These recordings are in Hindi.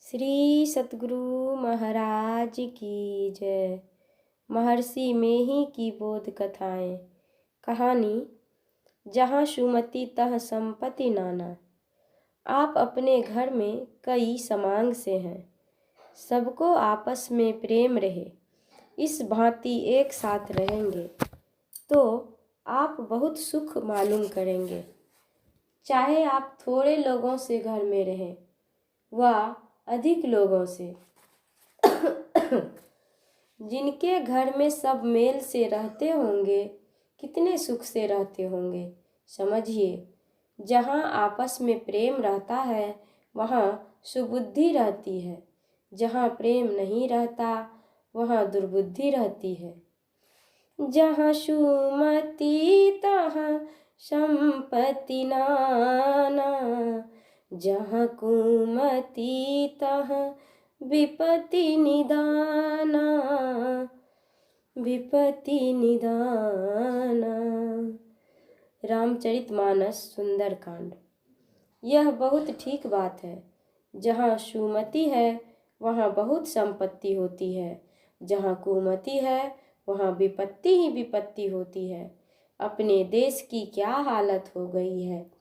श्री सतगुरु महाराज की जय। महर्षि मेही की बोध कथाएं। कहानी जहाँ सुमति तह संपत्ति नाना। आप अपने घर में कई समांग से हैं, सबको आपस में प्रेम रहे, इस भांति एक साथ रहेंगे तो आप बहुत सुख मालूम करेंगे। चाहे आप थोड़े लोगों से घर में रहें व अधिक लोगों से, जिनके घर में सब मेल से रहते होंगे कितने सुख से रहते होंगे। समझिए, जहाँ आपस में प्रेम रहता है वहाँ सुबुद्धि रहती है, जहाँ प्रेम नहीं रहता वहाँ दुर्बुद्धि रहती है। जहाँ सुमति तहाँ संपत्ति नाना, जहाँ कुमति तहाँ विपत्ति निदाना, विपत्ति निदाना। रामचरितमानस सुंदरकांड। यह बहुत ठीक बात है। जहाँ सुमति है वहाँ बहुत संपत्ति होती है, जहाँ कुमति है वहाँ विपत्ति ही विपत्ति होती है। अपने देश की क्या हालत हो गई है।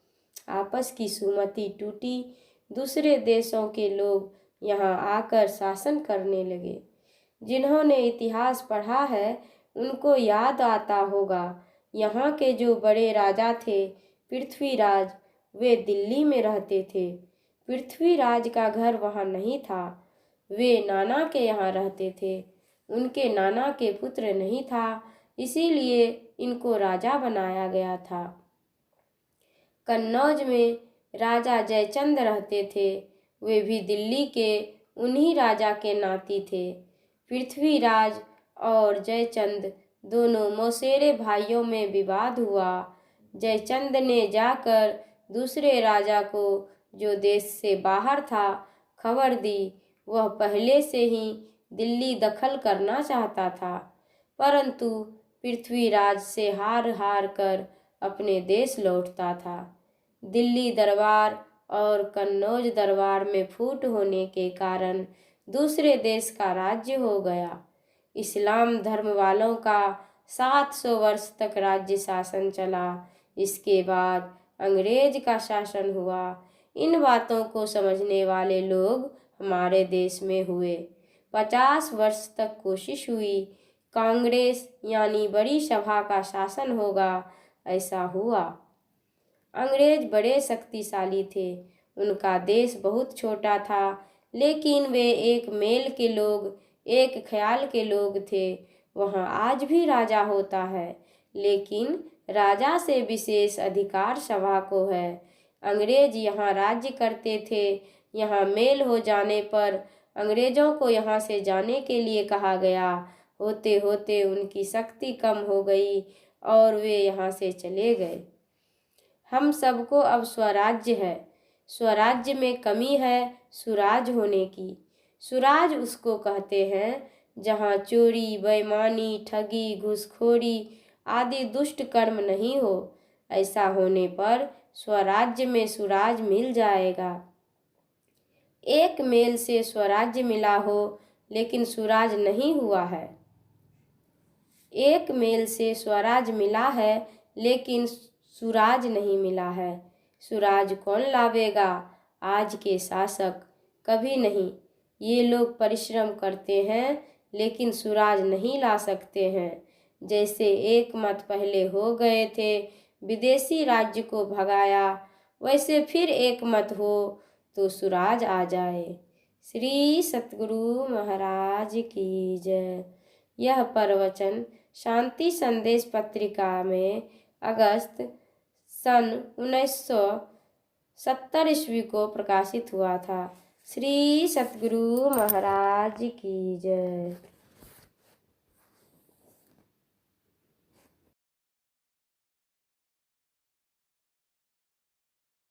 आपस की सुमति टूटी, दूसरे देशों के लोग यहाँ आकर शासन करने लगे। जिन्होंने इतिहास पढ़ा है उनको याद आता होगा, यहाँ के जो बड़े राजा थे पृथ्वीराज, वे दिल्ली में रहते थे। पृथ्वीराज का घर वहाँ नहीं था, वे नाना के यहाँ रहते थे। उनके नाना के पुत्र नहीं था, इसीलिए इनको राजा बनाया गया था। कन्नौज में राजा जयचंद रहते थे, वे भी दिल्ली के उन्हीं राजा के नाती थे। पृथ्वीराज और जयचंद दोनों मौसेरे भाइयों में विवाद हुआ। जयचंद ने जाकर दूसरे राजा को, जो देश से बाहर था, खबर दी। वह पहले से ही दिल्ली दखल करना चाहता था, परंतु पृथ्वीराज से हार हार कर अपने देश लौटता था। दिल्ली दरबार और कन्नौज दरबार में फूट होने के कारण दूसरे देश का राज्य हो गया। इस्लाम धर्म वालों का 700 वर्ष तक राज्य शासन चला। इसके बाद अंग्रेज का शासन हुआ। इन बातों को समझने वाले लोग हमारे देश में हुए। 50 वर्ष तक कोशिश हुई, कांग्रेस यानी बड़ी सभा का शासन होगा, ऐसा हुआ। अंग्रेज बड़े शक्तिशाली थे, उनका देश बहुत छोटा था, लेकिन वे एक मेल के लोग, एक ख्याल के लोग थे। वहाँ आज भी राजा होता है, लेकिन राजा से विशेष अधिकार सभा को है। अंग्रेज यहाँ राज्य करते थे। यहाँ मेल हो जाने पर अंग्रेजों को यहाँ से जाने के लिए कहा गया। होते होते उनकी शक्ति कम हो गई और वे यहाँ से चले गए। हम सबको अब स्वराज्य है। स्वराज्य में कमी है सुराज होने की। सुराज उसको कहते हैं जहाँ चोरी, बेईमानी, ठगी, घूसखोरी आदि दुष्ट कर्म नहीं हो। ऐसा होने पर स्वराज्य में सुराज मिल जाएगा। एक मेल से स्वराज्य मिला हो लेकिन सुराज नहीं हुआ है। एक मेल से स्वराज मिला है लेकिन सुराज नहीं मिला है। सुराज कौन लावेगा? आज के शासक कभी नहीं। ये लोग परिश्रम करते हैं लेकिन सुराज नहीं ला सकते हैं। जैसे एक मत पहले हो गए थे, विदेशी राज्य को भगाया, वैसे फिर एक मत हो तो सुराज आ जाए। श्री सतगुरु महाराज की जय। यह प्रवचन शांति संदेश पत्रिका में अगस्त सन 1970 ईस्वी को प्रकाशित हुआ था। श्री सतगुरु महाराज की जय।